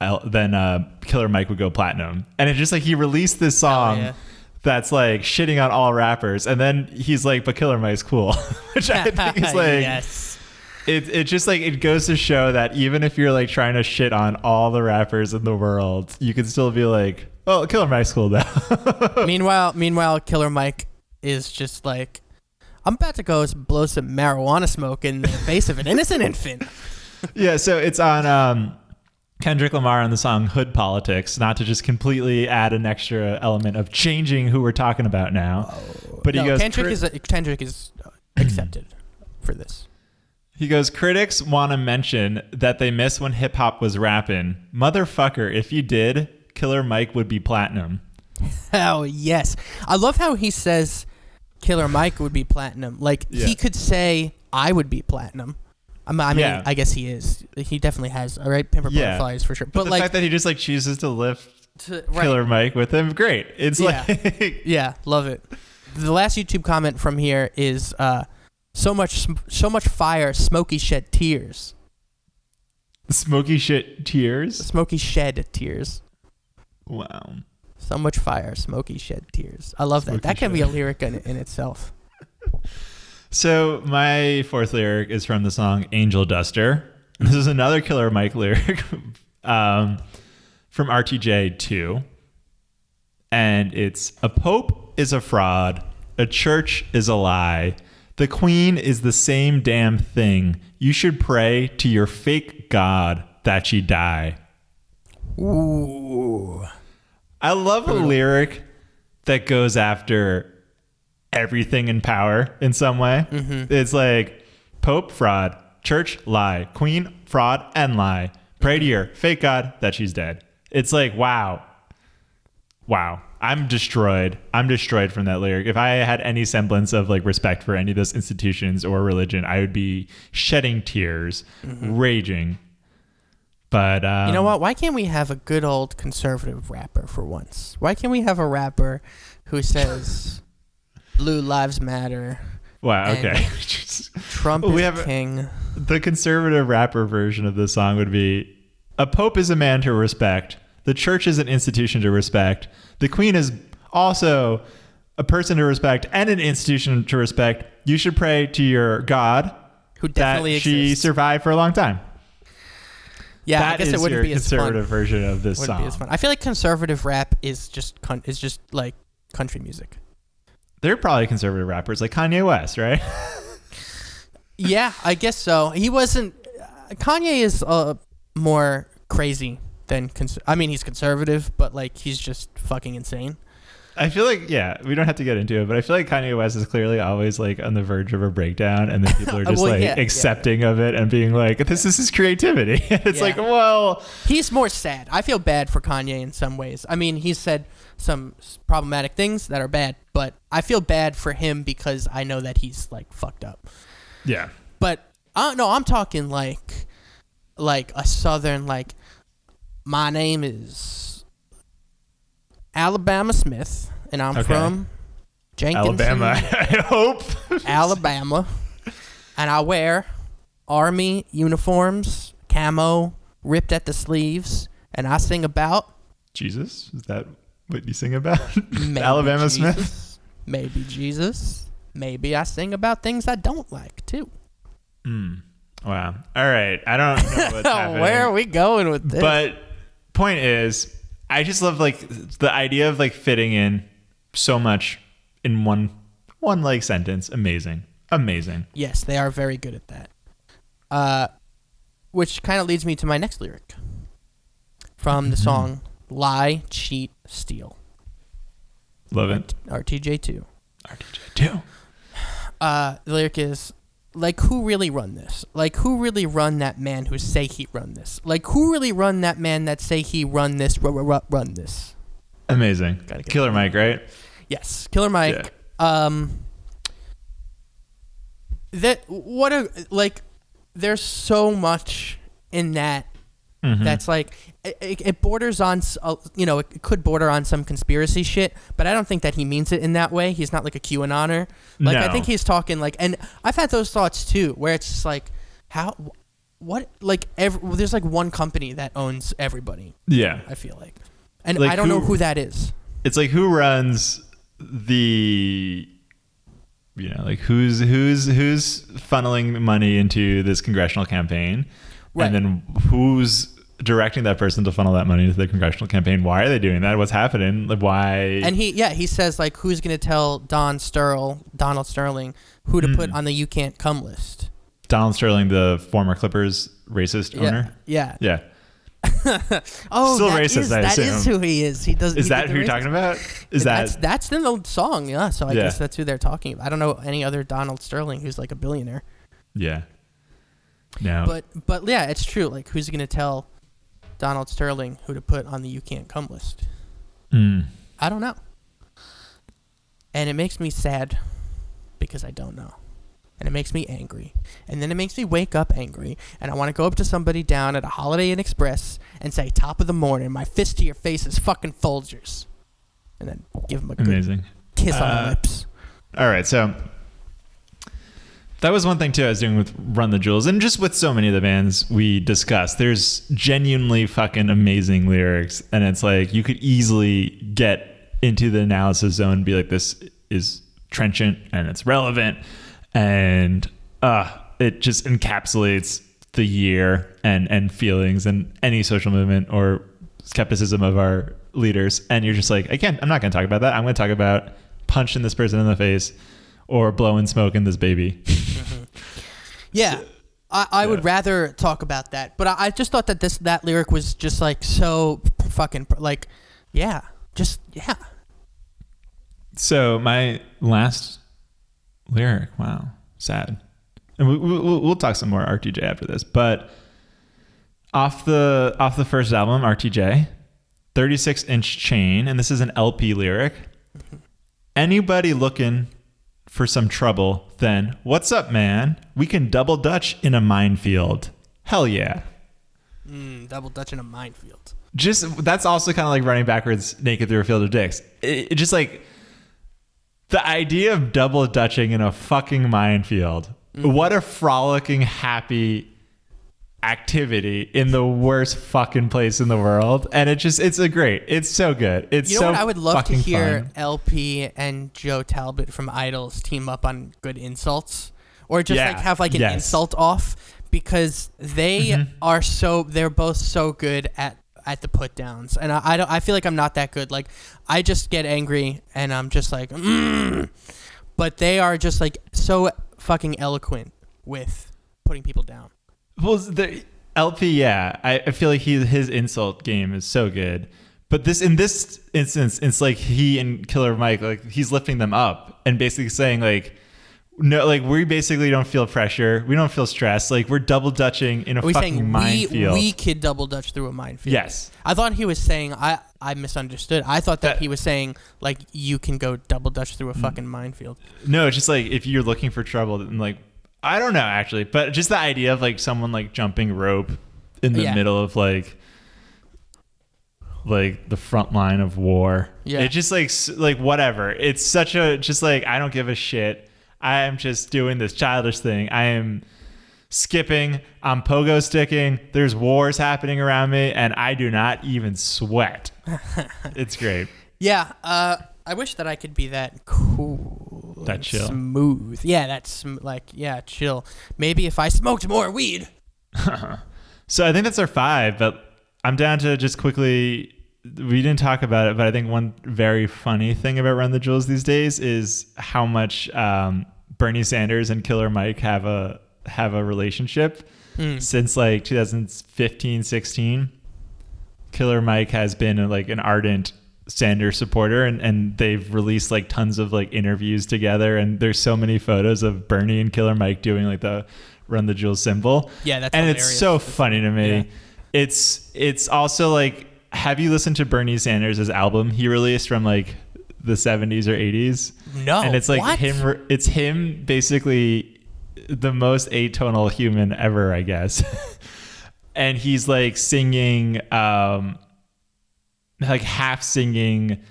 A: Killer Mike would go platinum. And it's just like, he released this song that's like shitting on all rappers. And then he's like, but Killer Mike's cool. Which I think is like,
B: yes.
A: It just like, it goes to show that even if you're like trying to shit on all the rappers in the world, you can still be like, oh, Killer Mike's cool now.
B: Meanwhile, Killer Mike is just like, I'm about to go blow some marijuana smoke in the face of an innocent infant.
A: Yeah, so it's on Kendrick Lamar on the song Hood Politics, not to just completely add an extra element of changing who we're talking about now. But he goes,
B: Kendrick is accepted for this.
A: He goes, critics want to mention that they miss when hip hop was rapping. Motherfucker, if you did, Killer Mike would be platinum.
B: Hell yes. I love how he says Killer Mike would be platinum. Like, he could say I would be platinum. I mean, I guess he is. He definitely has. All right, Pimper Butterflies for sure.
A: But the
B: like,
A: fact that he just like chooses to lift Killer Mike with him, great. It's like,
B: yeah, love it. The last YouTube comment from here is so much fire, Smokey shed tears.
A: Smokey shed tears. Wow.
B: So much fire, Smokey shed tears. I love that. That can be a lyric in itself.
A: So my fourth lyric is from the song Angel Duster. This is another Killer Mike lyric from RTJ 2. And it's, a pope is a fraud. A church is a lie. The queen is the same damn thing. You should pray to your fake god that she die.
B: Ooh.
A: I love a lyric that goes after everything in power in some way. Mm-hmm. It's like, pope, fraud. Church, lie. Queen, fraud, and lie. Pray to your fake god that she's dead. It's like, wow. I'm destroyed from that lyric. If I had any semblance of like respect for any of those institutions or religion, I would be shedding tears, raging. But
B: you know what? Why can't we have a good old conservative rapper for once? Why can't we have a rapper who says blue lives matter?
A: Wow, okay.
B: Trump is king.
A: The conservative rapper version of this song would be, a pope is a man to respect. The church is an institution to respect. The queen is also a person to respect and an institution to respect. You should pray to your God
B: who definitely
A: that she survived for a long time.
B: Yeah,
A: that
B: I guess
A: is
B: it wouldn't
A: your
B: be as
A: conservative
B: fun.
A: version of this
B: Wouldn't
A: song.
B: Be as fun. I feel like conservative rap is just like country music.
A: There are probably conservative rappers like Kanye West, right?
B: Yeah, I guess so. He wasn't. Kanye is more crazy than. I mean, he's conservative, but like he's just fucking insane.
A: I feel like, yeah, we don't have to get into it, but I feel like Kanye West is clearly always like on the verge of a breakdown, and then people are just accepting of it and being like, this is his creativity. It's like, well,
B: he's more sad. I feel bad for Kanye in some ways. I mean, he's said some problematic things that are bad, but I feel bad for him because I know that he's like fucked up.
A: Yeah.
B: But no, I'm talking like a southern, like, my name is Alabama Smith, and I'm from Jenkinson,
A: Alabama, I hope.
B: Alabama, and I wear army uniforms, camo, ripped at the sleeves, and I sing about
A: Jesus. Is that what you sing about?
B: Alabama
A: Jesus. Smith?
B: Maybe Jesus. Maybe I sing about things I don't like, too.
A: Wow. All right. I don't know what's happening.
B: Where are we going with this?
A: But point is, I just love like the idea of like fitting in so much in one like sentence. Amazing.
B: Yes, they are very good at that. Which kind of leads me to my next lyric from the song Lie, Cheat, Steal.
A: Love it.
B: RTJ2.
A: RTJ2.
B: The lyric is, like, who really run this? Like, who really run that man who say he run this? Like, who really run that man that say he run this, run this?
A: Amazing. Killer Mike, right?
B: Yes, Killer Mike. Yeah. There's so much in that that's like, it borders on, it could border on some conspiracy shit, but I don't think that he means it in that way. He's not like a QAnoner. Like, no. I think he's talking like, and I've had those thoughts too, where it's just like, there's like one company that owns everybody.
A: Yeah.
B: I feel like. And
A: like
B: I don't know who that is.
A: It's like, who runs the, like who's funneling money into this congressional campaign, right. And then who's directing that person to funnel that money into the congressional campaign? Why are they doing that? What's happening? Like, why? And
B: he says like, who's going to tell Donald Sterling who to put on the you can't come list? Donald
A: Sterling, the former Clippers racist owner.
B: Yeah.
A: Oh, still racist.
B: That is who he is. He does.
A: Is that who you're talking about?
B: That's in the song? Yeah. So I guess that's who they're talking about. I don't know any other Donald Sterling who's like a billionaire.
A: Yeah. No.
B: But yeah, it's true. Like, who's going to tell Donald Sterling who to put on the you can't come list? I don't know. And it makes me sad because I don't know. And it makes me angry. And then it makes me wake up angry. And I want to go up to somebody down at a Holiday Inn Express and say, top of the morning, my fist to your face is fucking Folgers. And then give them a good kiss on the lips.
A: All right, so that was one thing, too, I was doing with Run the Jewels. And just with so many of the bands we discussed, there's genuinely fucking amazing lyrics. And it's like, you could easily get into the analysis zone and be like, this is trenchant and it's relevant. and it just encapsulates the year and feelings and any social movement or skepticism of our leaders. And you're just like, I'm not going to talk about that. I'm going to talk about punching this person in the face or blowing smoke in this baby.
B: Yeah. I would rather talk about that, but I just thought that that lyric was just like so fucking like, yeah.
A: So my last lyric, wow, sad. And we'll talk some more RTJ after this, but off the first album, RTJ, 36-inch chain, and this is an LP lyric. Anybody looking for some trouble, then what's up, man? We can double dutch in a minefield. Hell yeah.
B: Double dutch in a minefield.
A: Just that's also kind of like running backwards naked through a field of dicks. It just like the idea of double dutching in a fucking minefield. What a frolicking, happy activity in the worst fucking place in the world. And it's so good. It's
B: you know
A: so
B: what? I would love to hear
A: fun.
B: LP and Joe Talbot from Idols team up on good insults, or just like have like an insult off, because they are they're both so good at the put downs, and I feel like I'm not that good. Like I just get angry and I'm just like, but they are just like so fucking eloquent with putting people down.
A: Well, the LP, yeah, I feel like his insult game is so good. But in this instance, it's like he and Killer Mike, like he's lifting them up and basically saying like, no, like we basically don't feel pressure, we don't feel stress, like we're double dutching in a fucking minefield.
B: We could double dutch through a minefield.
A: Yes,
B: I thought he was saying I misunderstood. I thought that he was saying like you can go double dutch through a fucking minefield.
A: No, it's just like if you're looking for trouble, then like I don't know actually, but just the idea of like someone like jumping rope in the middle of like the front line of war. Yeah, it's just like whatever. It's such a just like I don't give a shit. I am just doing this childish thing. I am skipping. I'm pogo sticking. There's wars happening around me, and I do not even sweat. It's great.
B: Yeah. I wish that I could be that cool.
A: That chill.
B: Smooth. Yeah, that's chill. Maybe if I smoked more weed.
A: So I think that's our 5, but I'm down to just quickly... We didn't talk about it, but I think one very funny thing about Run the Jewels these days is how much Bernie Sanders and Killer Mike have a relationship. Since like 2015, 16. Killer Mike has been an ardent Sanders supporter, and they've released like tons of like interviews together, and there's so many photos of Bernie and Killer Mike doing like the Run the Jewels symbol.
B: Yeah, that's
A: and
B: hilarious.
A: It's so funny to me.
B: Yeah.
A: It's also like, have you listened to Bernie Sanders' album he released from like the 70s or 80s?
B: No.
A: And it's like
B: what?
A: it's him basically the most atonal human ever, I guess. And he's like singing, like half singing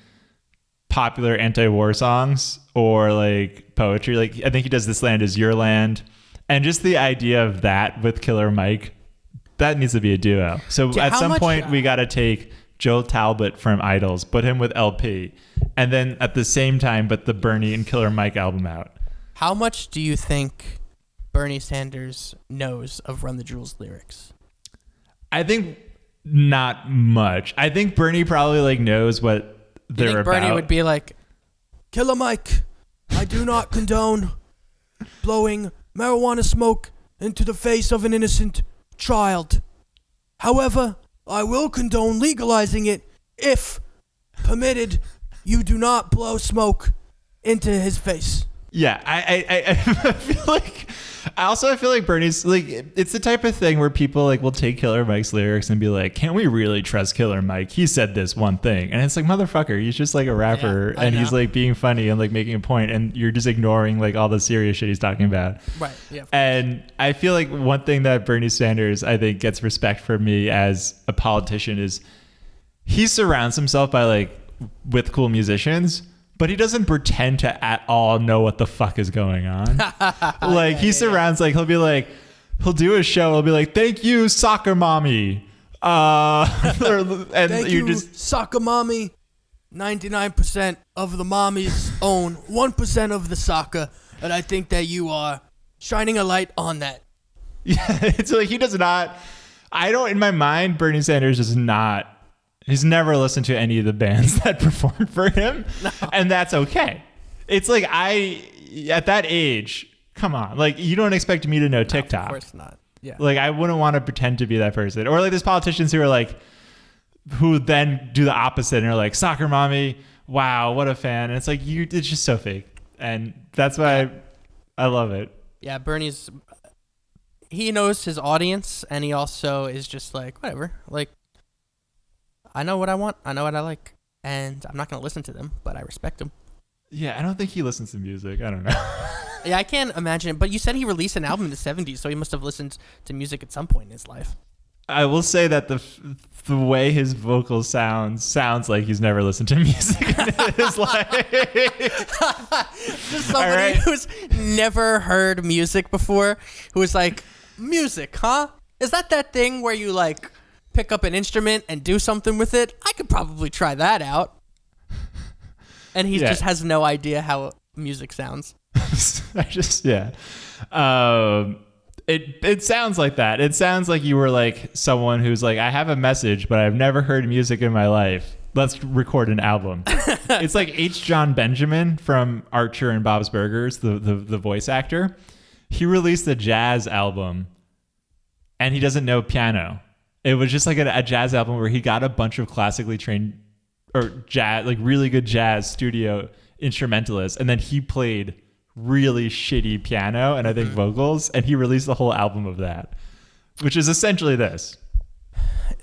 A: popular anti-war songs or like poetry. Like I think he does This Land Is Your Land. And just the idea of that with Killer Mike, that needs to be a duo. So at some point we got to take Joe Talbot from Idols, put him with LP, and then at the same time put the Bernie and Killer Mike album out.
B: How much do you think Bernie Sanders knows of Run the Jewels lyrics?
A: I think not much. I think Bernie probably like knows what they're about.
B: Bernie would be like, Killer Mike, I do not condone blowing marijuana smoke into the face of an innocent child. However, I will condone legalizing it if permitted. You do not blow smoke into his face.
A: Yeah, I feel like Bernie's like, it's the type of thing where people like will take Killer Mike's lyrics and be like, can we really trust Killer Mike? He said this one thing, and it's like, motherfucker, he's just like a rapper, and he's like being funny and like making a point, and you're just ignoring like all the serious shit he's talking about.
B: Right. Yeah.
A: And I feel like one thing that Bernie Sanders, I think, gets respect from me as a politician is he surrounds himself with cool musicians, but he doesn't pretend to at all know what the fuck is going on. He surrounds, like, he'll do a show, he'll be like, thank you, soccer mommy. And
B: thank you, soccer mommy. 99% of the mommies own 1% of the soccer, And I think that you are shining a light on that.
A: Yeah, it's like he does not. I don't. In my mind, Bernie Sanders is not. He's never listened to any of the bands that performed for him, and that's okay. It's like at that age, come on, like you don't expect me to know TikTok.
B: Of course not. Yeah.
A: Like I wouldn't want to pretend to be that person, or like there's politicians who are like, who then do the opposite and are like, soccer mommy, wow, what a fan, and it's like it's just so fake, and that's why I love it.
B: Yeah, Bernie's. He knows his audience, and he also is just like, whatever. Like, I know what I want. I know what I like. And I'm not going to listen to them, but I respect them.
A: Yeah, I don't think he listens to music. I don't know.
B: Yeah, I can't imagine. But you said he released an album in the 70s, so he must have listened to music at some point in his life.
A: I will say that the way his vocals sounds like he's never listened to music in his life.
B: Just somebody who's never heard music before, who is like, music, huh? Is that thing where you like pick up an instrument and do something with it? I could probably try that out. And he just has no idea how music sounds.
A: It sounds like that. It sounds like you were like someone who's like, I have a message, but I've never heard music in my life. Let's record an album. It's like H. John Benjamin from Archer and Bob's Burgers, the voice actor. He released a jazz album and he doesn't know piano. It was just like a jazz album where he got a bunch of classically trained or jazz, like really good jazz studio instrumentalists. And then he played really shitty piano and I think vocals. And he released the whole album of that, which is essentially this.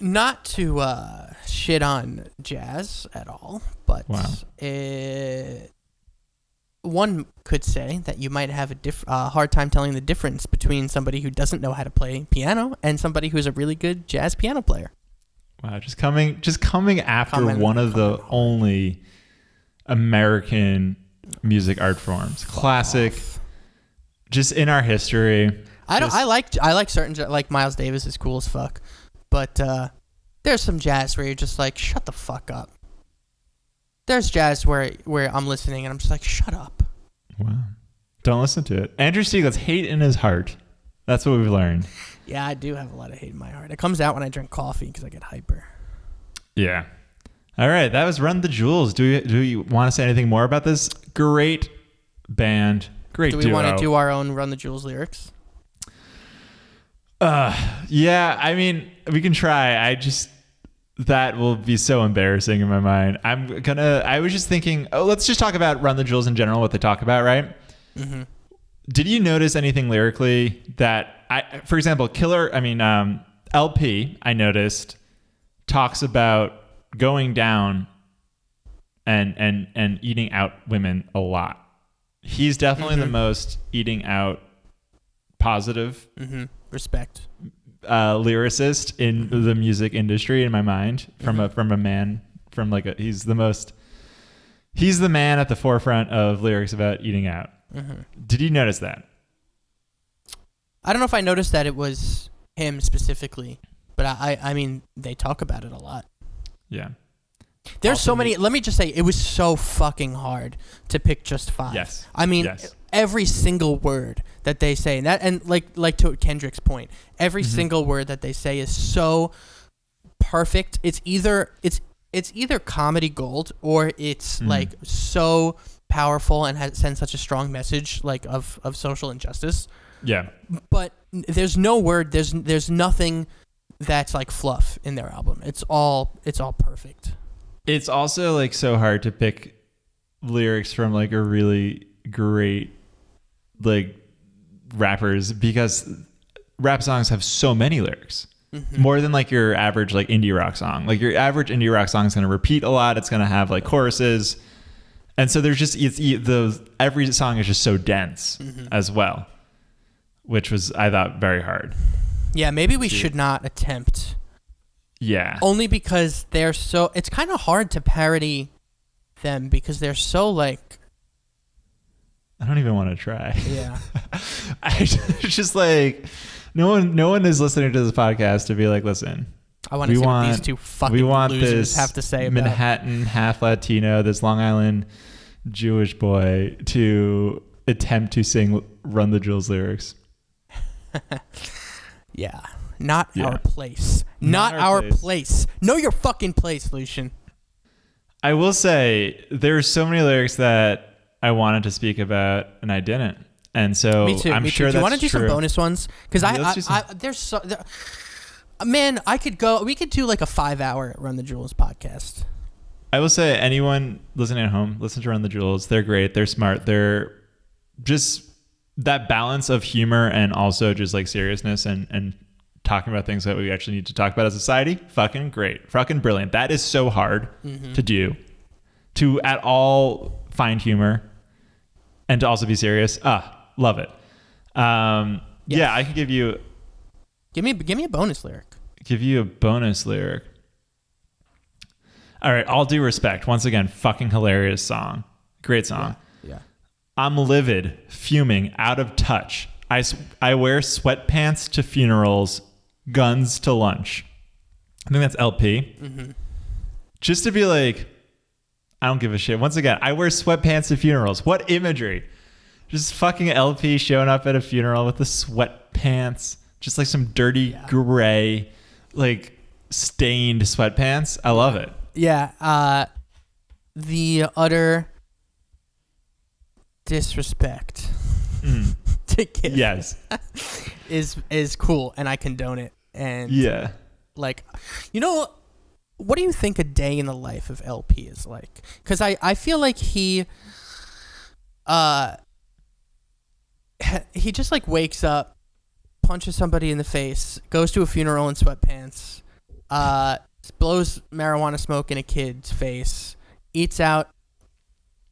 B: Not to shit on jazz at all, but one could say that you might have a hard time telling the difference between somebody who doesn't know how to play piano and somebody who's a really good jazz piano player.
A: Wow, just coming after one of the only American music art forms, classic, just in our history.
B: I like certain, like Miles Davis is cool as fuck, but there's some jazz where you're just like, shut the fuck up. There's jazz where I'm listening and I'm just like, shut up.
A: Wow. Don't listen to it. Andrew Stieglitz, hate in his heart. That's what we've learned.
B: Yeah, I do have a lot of hate in my heart. It comes out when I drink coffee because I get hyper.
A: Yeah. All right. That was Run the Jewels. Do you want to say anything more about this great band? Great duo.
B: Do we want to do our own Run the Jewels lyrics?
A: Yeah. I mean, we can try. That will be so embarrassing in my mind. I was just thinking, let's just talk about Run the Jewels in general, what they talk about, right? Mm-hmm. Did you notice anything lyrically that for example, LP, I noticed, talks about going down and eating out women a lot. He's definitely the most eating out positive.
B: Respect.
A: Lyricist in the music industry in my mind from a man from like he's the man at the forefront of lyrics about eating out. Did you notice that?
B: I don't know if I noticed that it was him specifically, but I mean they talk about it a lot.
A: Yeah.
B: There's so many. Let me just say, it was so fucking hard to pick just 5.
A: Yes.
B: I mean, every single word that they say, and like to Kendrick's point, every single word that they say is so perfect. It's either comedy gold or it's like so powerful and sends such a strong message like of social injustice.
A: Yeah.
B: But there's no word. There's nothing that's like fluff in their album. It's all perfect.
A: It's also like so hard to pick lyrics from like a really great like rappers because rap songs have so many lyrics. More than like your average like indie rock song. Like your average indie rock song is going to repeat a lot. It's going to have like choruses. And so there's just every song is just so dense as well, which was, I thought, very hard.
B: Yeah, maybe we should not attempt.
A: Yeah.
B: Only because it's kind of hard to parody them because they're so like.
A: I don't even want to try.
B: Yeah.
A: It's just like no one is listening to this podcast to be like, listen.
B: I want to see what these two fucking losers have to say about
A: Manhattan half Latino, this Long Island Jewish boy to attempt to sing Run the Jewels lyrics.
B: Yeah. Not
A: Yeah.
B: our place. Not our place. Know your fucking place, Lucian.
A: I will say there are so many lyrics that I wanted to speak about and I didn't. And so
B: Me too.
A: I'm
B: me
A: sure
B: too. Do you want to do
A: true.
B: some bonus ones? Because
A: Yeah,
B: there's so man, I could go. We could do like a 5-hour Run the Jewels podcast.
A: I will say anyone listening at home, listen to Run the Jewels. They're great. They're smart. They're just that balance of humor and also just like seriousness and talking about things that we actually need to talk about as a society. Fucking great. Fucking brilliant. That is so hard to do. To at all find humor and to also be serious. Love it. Yeah, I could give you
B: a bonus lyric.
A: Give you a bonus lyric. All right, All Due Respect. Once again, fucking hilarious song. Great song.
B: Yeah.
A: I'm livid, fuming, out of touch. I wear sweatpants to funerals, guns to lunch. I think that's LP. Just to be like, I don't give a shit. Once again, I wear sweatpants to funerals. What imagery? Just fucking LP showing up at a funeral with the sweatpants. Just like some dirty gray, like stained sweatpants. I love it.
B: Yeah. The utter disrespect to give is cool, and I condone it. And
A: yeah,
B: like, what do you think a day in the life of LP is like? Because I feel like he just like wakes up, punches somebody in the face, goes to a funeral in sweatpants, blows marijuana smoke in a kid's face, eats out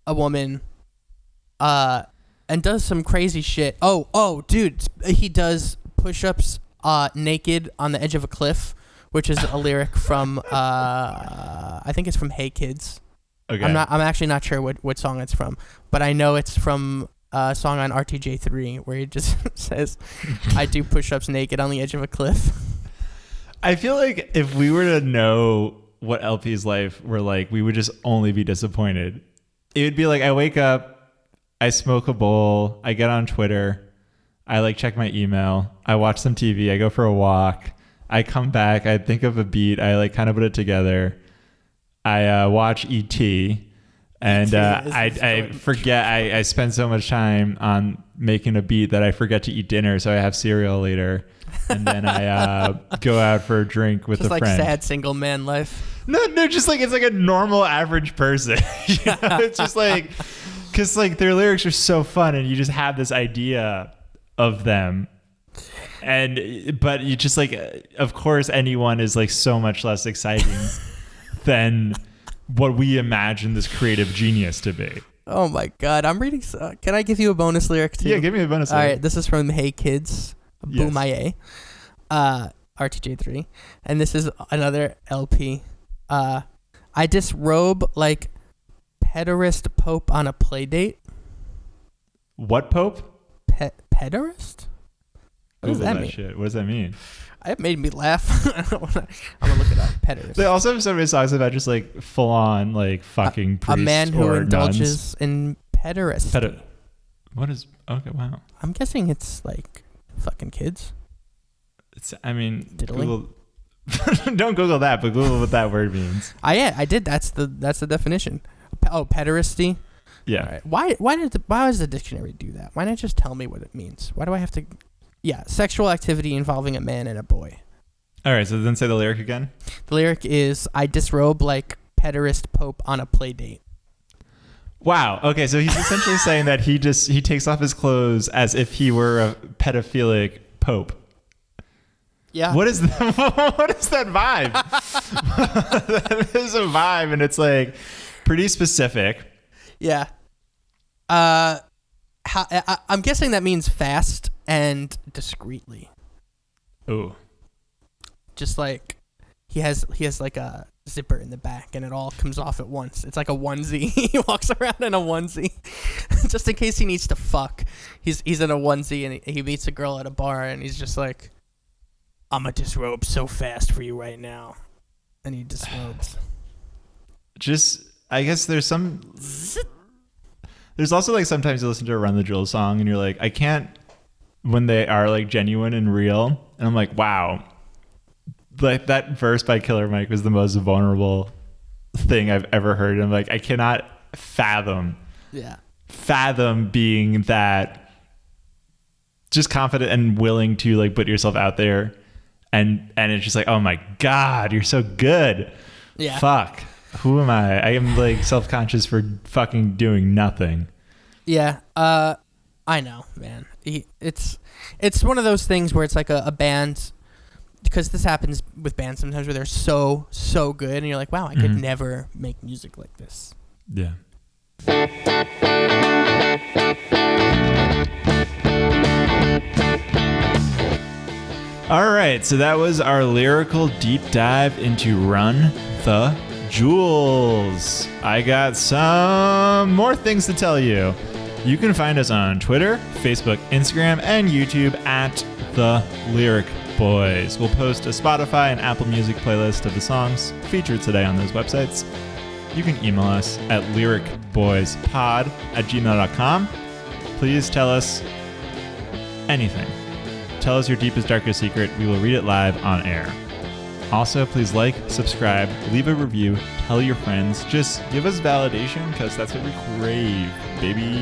B: a woman, and does some crazy shit. Oh, dude, he does push-ups naked on the edge of a cliff, which is a lyric from I think it's from Hey Kids.
A: Okay.
B: I'm actually not sure what song it's from, but I know it's from a song on RTJ3 where he just says, "I do push-ups naked on the edge of a cliff."
A: I feel like if we were to know what LP's life were like, we would just only be disappointed. It would be like, I wake up, I smoke a bowl, I get on Twitter, I like check my email, I watch some TV, I go for a walk, I come back, I think of a beat, I like kind of put it together, I watch E.T., and I forget, I spend so much time on making a beat that I forget to eat dinner, so I have cereal later. And then I go out for a drink with a friend. Just like
B: sad single man life.
A: No, just like it's like a normal average person. It's just like, because like their lyrics are so fun, and you just have this idea of them, but you just like, of course, anyone is like so much less exciting than what we imagine this creative genius to be.
B: Oh my God, I'm reading. Can I give you a bonus lyric too?
A: Yeah, give me a bonus lyric.
B: All right, this is from Hey Kids. Boomaye, RTJ3, and this is another LP. I disrobe like pederast pope on a play date.
A: What pope?
B: Pederast? What does that mean?
A: Shit. What does that mean?
B: It made me laugh. I'm gonna look it up. Pederast.
A: They also have so many songs about just like full on like fucking priests
B: a man who
A: or
B: indulges in pederast.
A: What is? Okay, wow.
B: I'm guessing it's like fucking kids.
A: I mean,
B: diddling.
A: Google. Don't Google that, but Google what that word means.
B: I did. That's the definition. Pederasty.
A: Yeah.
B: Right. Why does the dictionary do that? Why not just tell me what it means? Why do I have to? Yeah, sexual activity involving a man and a boy.
A: All right. So then say the lyric again.
B: The lyric is, "I disrobe like pederast pope on a play date."
A: Wow. Okay. So he's essentially saying that he takes off his clothes as if he were a pedophilic pope.
B: Yeah.
A: What is that? What is that vibe? That is a vibe, and it's like pretty specific.
B: Yeah. I'm guessing that means fast and discreetly.
A: Ooh.
B: Just like he has like a zipper in the back, and it all comes off at once. It's like a onesie. He walks around in a onesie, just in case he needs to fuck. He's in a onesie, and he meets a girl at a bar, and he's just like, "I'm gonna disrobe so fast for you right now," and he disrobes.
A: Just, I guess there's some There's also like sometimes you listen to a Run the Jewels song and you're like, I can't, when they are like genuine and real. And I'm like, wow, like that verse by Killer Mike was the most vulnerable thing I've ever heard. And I'm like, I cannot fathom being that just confident and willing to like put yourself out there. And it's just like, oh my God, you're so good.
B: Yeah.
A: Fuck. Who am I? I am like self-conscious for fucking doing nothing.
B: Yeah. I know, man. It's one of those things where it's like a band, because this happens with bands sometimes where they're so good and you're like, wow, I could never make music like this.
A: Yeah. All right, so that was our lyrical deep dive into Run the Jewels. I got some more things to tell you. You can find us on Twitter, Facebook, Instagram, and YouTube at The Lyric Boys. We'll post a Spotify and Apple Music playlist of the songs featured today on those websites. You can email us at lyricboyspod@gmail.com. Please tell us anything. Tell us your deepest, darkest secret. We will read it live on air. Also, please like, subscribe, leave a review, tell your friends. Just give us validation because that's what we crave, baby.